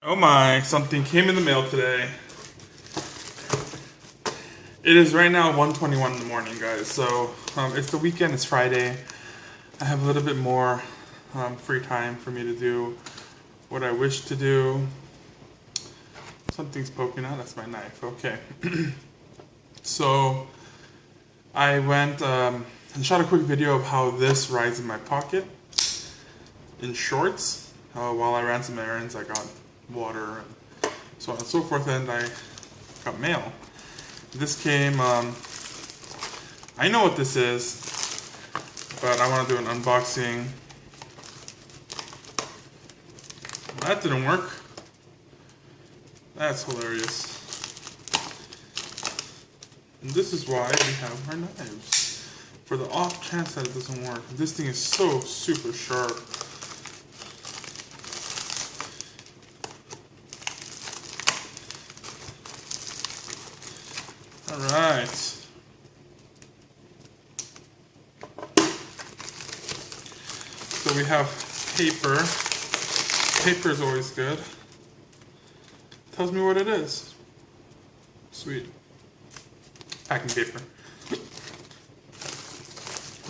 Oh my, something came in the mail today. It is right now 1:21 in the morning, guys. So it's the weekend, it's Friday. I have a little bit more free time for me to do what I wish to do. Something's poking out, that's my knife, okay. So I went and shot a quick video of how this rides in my pocket in shorts. While I ran some errands, I got water and so on and so forth, and I got mail. This came, I know what this is, but I want to do an unboxing. That didn't work. That's hilarious. And this is why we have our knives. For the off chance that it doesn't work. This thing is so super sharp. Alright. So we have paper. Paper is always good. Tells me what it is. Sweet. Packing paper.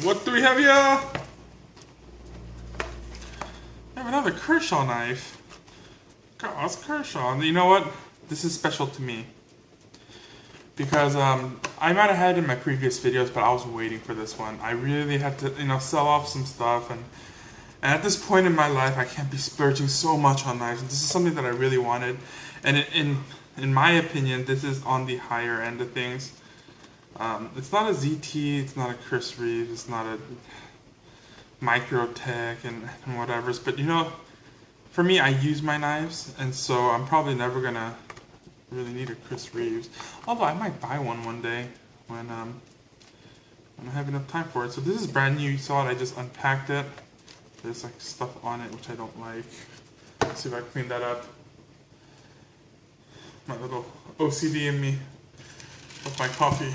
What do we have here? We have another Kershaw knife. God, it's Kershaw. And you know what? This is special to me. Because I might have had it in my previous videos, but I was waiting for this one. I really had to, sell off some stuff, and at this point in my life, I can't be splurging so much on knives. This is something that I really wanted, and in my opinion, this is on the higher end of things. It's not a ZT, it's not a Chris Reeves, it's not a Microtech and whatever. But for me, I use my knives, and so I'm probably never gonna really need a Chris Reeves. Although I might buy one day when I have enough time for it. So this is brand new. You saw it. I just unpacked it. There's like stuff on it which I don't like. Let's see if I clean that up. My little OCD in me with my coffee.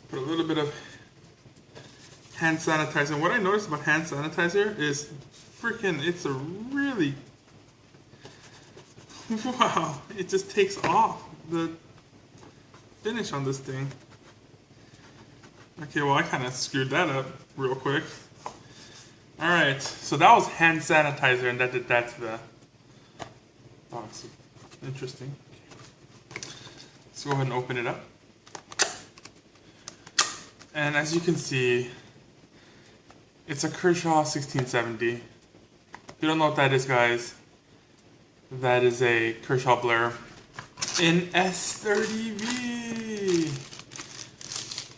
Put a little bit of hand sanitizer. What I noticed about hand sanitizer is it's a really, wow, it just takes off the finish on this thing. Okay, well, I kind of screwed that up real quick. Alright, so that was hand sanitizer, and that did that to the box. Interesting. Let's go ahead and open it up. And as you can see, it's a Kershaw 1670. If you don't know what that is, guys, that is a Kershaw Blur in S30V.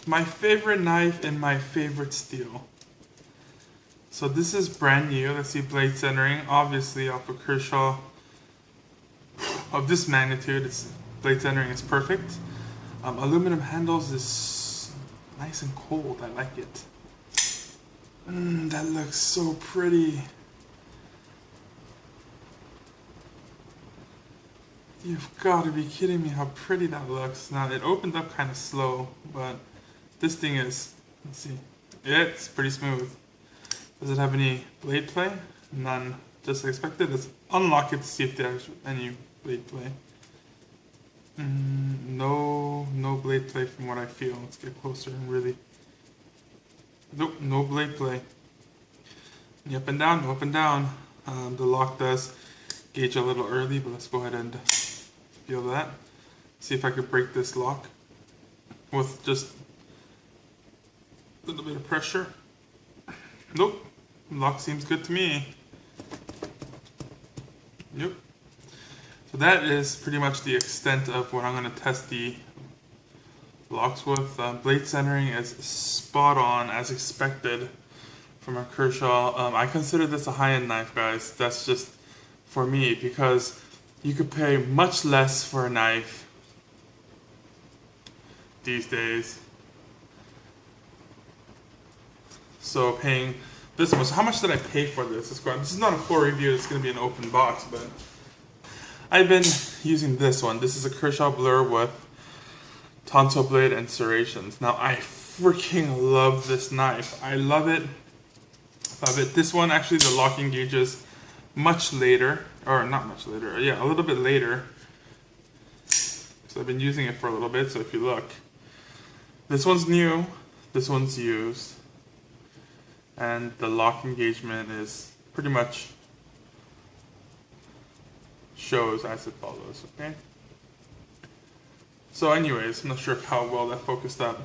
My favorite knife and my favorite steel. So this is brand new. Let's see, blade centering, obviously off of Kershaw of this magnitude. Blade centering is perfect. Aluminum handles is nice and cold. I like it. That looks so pretty. You've got to be kidding me how pretty that looks. Now it opened up kind of slow, but this thing is, let's see, it's pretty smooth. Does it have any blade play? None. Just expected. Let's unlock it to see if there's any blade play. No blade play from what I feel. Let's get closer and really. Nope, no blade play. Up and down, up and down. The lock does gauge a little early, but let's go ahead and feel that. See if I could break this lock with just a little bit of pressure. Nope, lock seems good to me. Yep. So that is pretty much the extent of what I'm going to test the locks with. Blade centering is spot on as expected from a Kershaw. I consider this a high-end knife, guys. That's just for me, because you could pay much less for a knife these days. So paying this much, how much did I pay for this? This is not a full review, it's going to be an open box, but I've been using this one. This is a Kershaw Blur with tonsil blade and serrations. Now I freaking love this knife. I love it. Love it. This one actually the locking gauge is much later, or not much later, yeah, a little bit later. So I've been using it for a little bit, so if you look, this one's new, this one's used, and the lock engagement is pretty much shows as it follows, okay? So anyways, I'm not sure how well that focused up.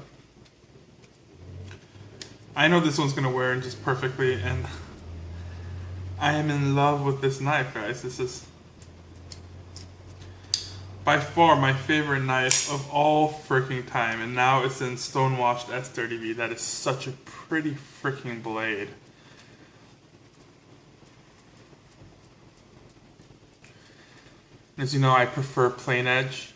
I know this one's gonna wear in just perfectly, and I am in love with this knife, guys. This is by far my favorite knife of all freaking time, and now it's in stonewashed S30V. That is such a pretty freaking blade. As you know, I prefer plain edge.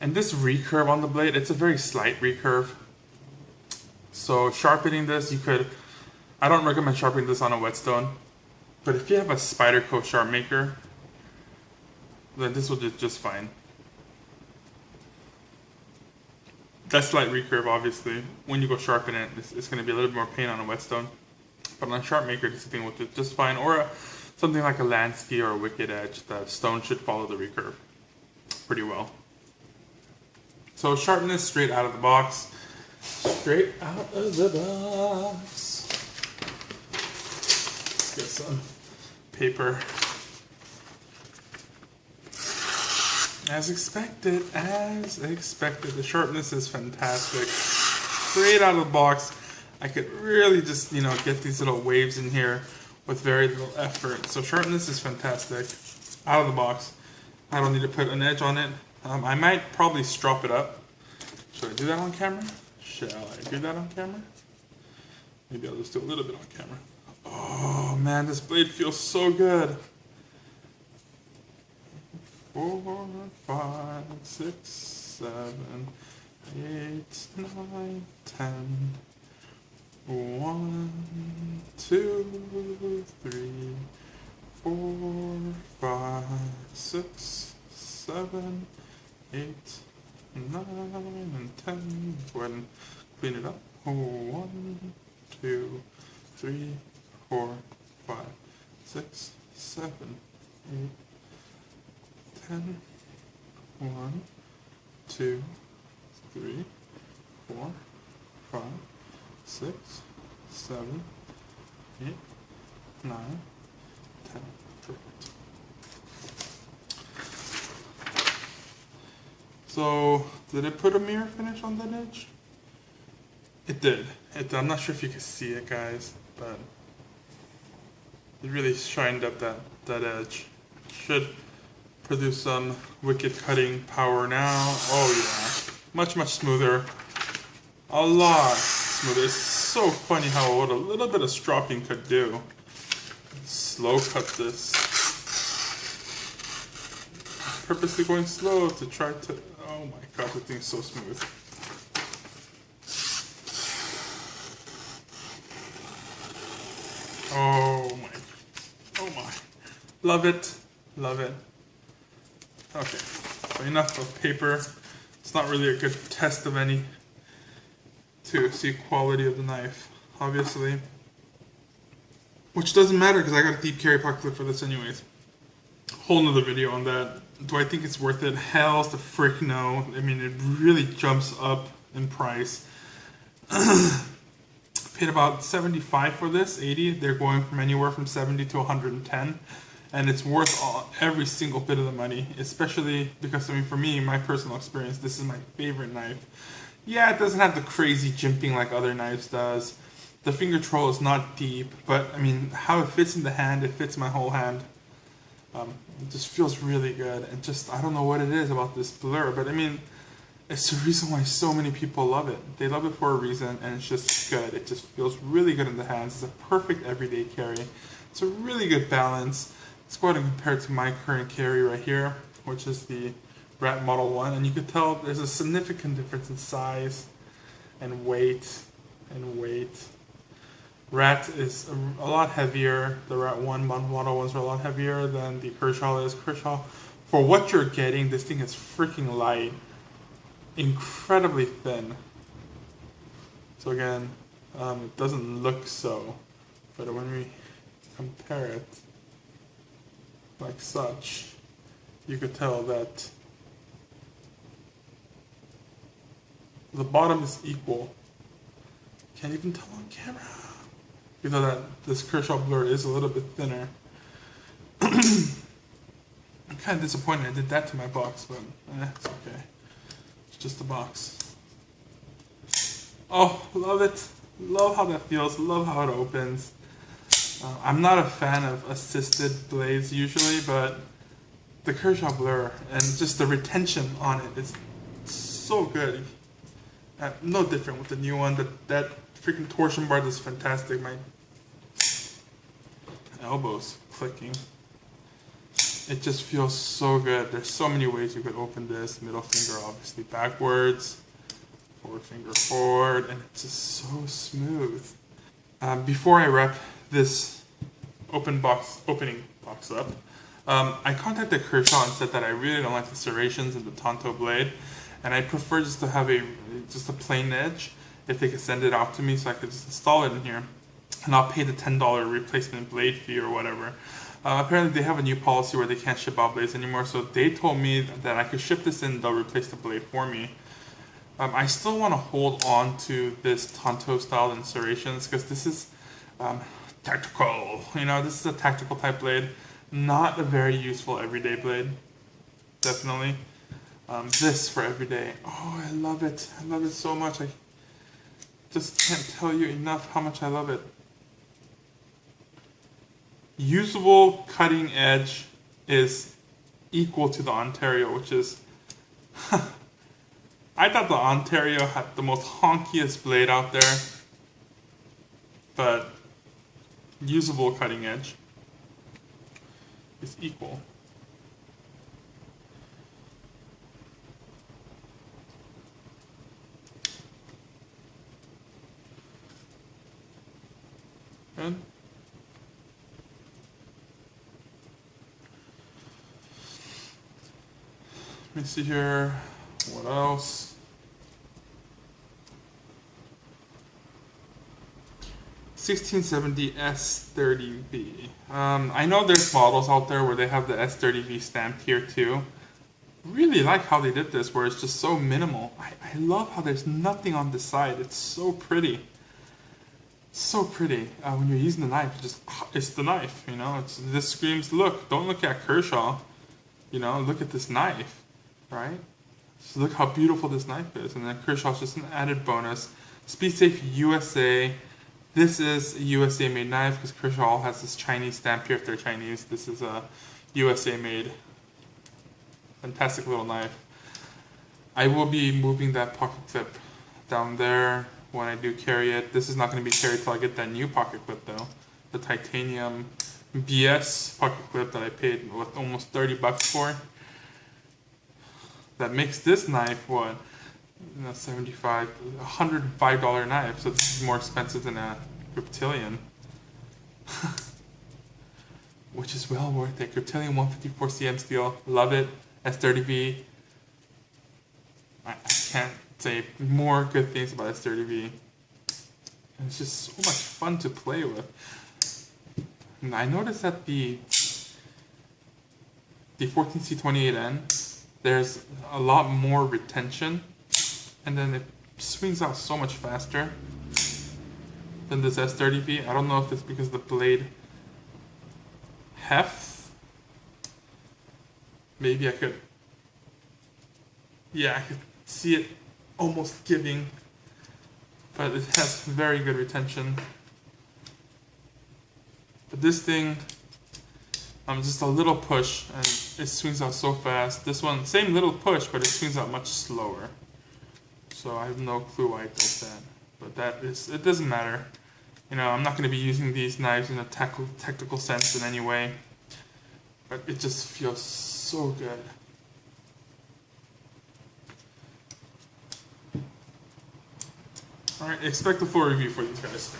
And this recurve on the blade, it's a very slight recurve. So sharpening this, you could, I don't recommend sharpening this on a whetstone, but if you have a Spyderco sharp maker, then this will do just fine. That slight recurve, obviously, when you go sharpen it, it's going to be a little bit more pain on a whetstone. But on a sharp maker, this thing will do just fine. Or something like a Lansky or a Wicked Edge, the stone should follow the recurve pretty well. So sharpness straight out of the box. Straight out of the box. Let's get some paper. As expected, the sharpness is fantastic. Straight out of the box, I could really just, you know, get these little waves in here with very little effort. So sharpness is fantastic. Out of the box. I don't need to put an edge on it. I might probably strop it up. Should I do that on camera? Shall I do that on camera? Maybe I'll just do a little bit on camera. Oh man, this blade feels so good. 4, 5, 6, 7, 8, 9, 10. 1, 2, 3, 4, 5, 6, 7, 8, 9, and 10. Go ahead and clean it up. 1, 2, 3, 4, 5, 6, 7, 8, 10. 1, 2, 3, 4, 5, 6, 7, 8, 9, 10. Perfect. So, did it put a mirror finish on that edge? It did. I'm not sure if you can see it, guys, but it really shined up that edge. Should produce some wicked cutting power now. Oh yeah, much smoother. A lot smoother. It's so funny how what a little bit of stropping could do. Slow cut this. Purposely going slow to try to. Oh my god, the thing's so smooth. Oh my. Love it. Love it. Okay, so enough of paper. It's not really a good test of any to see quality of the knife, obviously. Which doesn't matter because I got a deep carry pocket clip for this anyways. Whole nother video on that. Do I think it's worth it? Hell's the frick no. I mean, it really jumps up in price. Paid about $75 for this, $80. They're going from anywhere from $70 to $110. And it's worth every single bit of the money, especially because, I mean, for me, my personal experience, this is my favorite knife. Yeah, it doesn't have the crazy jimping like other knives does. The finger troll is not deep, but, I mean, how it fits in the hand, it fits my whole hand. It just feels really good. And just, I don't know what it is about this Blur, but, I mean, it's the reason why so many people love it. They love it for a reason, and it's just good. It just feels really good in the hands. It's a perfect everyday carry. It's a really good balance. Let's go ahead and compare it to my current carry right here, which is the Rat Model 1. And you can tell there's a significant difference in size and weight Rat is a lot heavier. The Rat 1 model ones are a lot heavier than the Kershaw is. Kershaw, for what you're getting, this thing is freaking light. Incredibly thin. So again, it doesn't look so. But when we compare it like such, you could tell that the bottom is equal. Can't even tell on camera. You know that this Kershaw Blur is a little bit thinner. I'm kind of disappointed I did that to my box, but it's okay. It's just a box. Oh, love it. Love how that feels. Love how it opens. I'm not a fan of assisted blades usually, but the Kershaw Blur and just the retention on it is so good. No different with the new one. That freaking torsion bar is fantastic. My elbow's clicking. It just feels so good. There's so many ways you could open this. Middle finger obviously backwards, forward finger forward, and it's just so smooth. Before I wrap this opening box up, I contacted Kershaw and said that I really don't like the serrations in the Tonto blade, and I prefer just to have just a plain edge. If they could send it out to me so I could just install it in here, and I'll pay the $10 replacement blade fee or whatever. Apparently they have a new policy where they can't ship out blades anymore, so they told me that I could ship this in, they'll replace the blade for me. I still want to hold on to this Tonto style in serrations because this is tactical. You know, this is a tactical type blade, not a very useful everyday blade. Definitely. This for everyday. Oh, I love it. I love it so much. I just can't tell you enough how much I love it. Usable cutting edge is equal to the Ontario, which is... I thought the Ontario had the most honkiest blade out there, but usable cutting edge is equal. Good. Let me see here. What else? S30V S30V. I know there's models out there where they have the S30V stamped here too. Really like how they did this, where it's just so minimal. I love how there's nothing on the side. It's so pretty. So pretty. When you're using the knife, it's the knife. You know, this screams, look, don't look at Kershaw. You know, look at this knife, right? So look how beautiful this knife is. And then Kershaw's just an added bonus. SpeedSafe USA. This is a USA made knife because Kershaw has this Chinese stamp here if they're Chinese. This is a USA made fantastic little knife. I will be moving that pocket clip down there when I do carry it. This is not going to be carried till I get that new pocket clip though. The titanium BS pocket clip that I paid almost 30 bucks for. That makes this knife what? $75, $105 knife, so this is more expensive than a Reptilian. Which is well worth it. Reptilian 154 cm steel, love it. S30V. I can't say more good things about S30V. And it's just so much fun to play with. And I noticed that the 14C28N, there's a lot more retention, and then it swings out so much faster than this S30V. I don't know if it's because the blade heft. Maybe I could, I could see it almost giving, but it has very good retention. But this thing, just a little push and it swings out so fast. This one, same little push, but it swings out much slower. So I have no clue why it does that. But it doesn't matter. You know, I'm not going to be using these knives in a technical sense in any way. But it just feels so good. Alright, expect a full review for these guys.